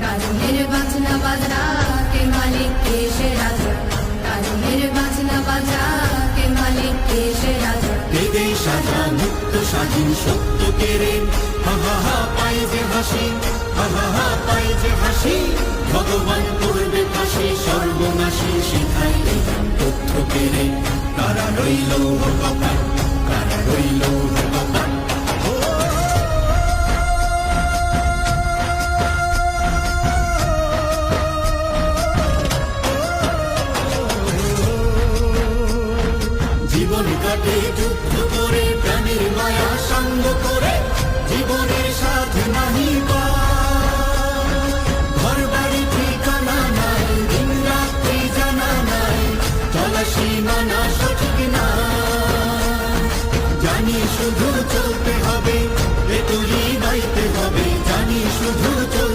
কারণের বাজনা বাজা কে মালিক কে সে রাজা, কারণের বাজনা বাজা কে মালিক কে সে রাজা। দেই সাজা মুক্ত স্বাধীন সত্য কেড়ে, হা হা হা পাই যে হাসি, হা হা হা পাই যে হাসি। ভগবান করবে ফাঁসি সর্বনাশী, শিখাই তথ্য কেড়ে। কারা রইল কপাল, কারা রইল কপাল।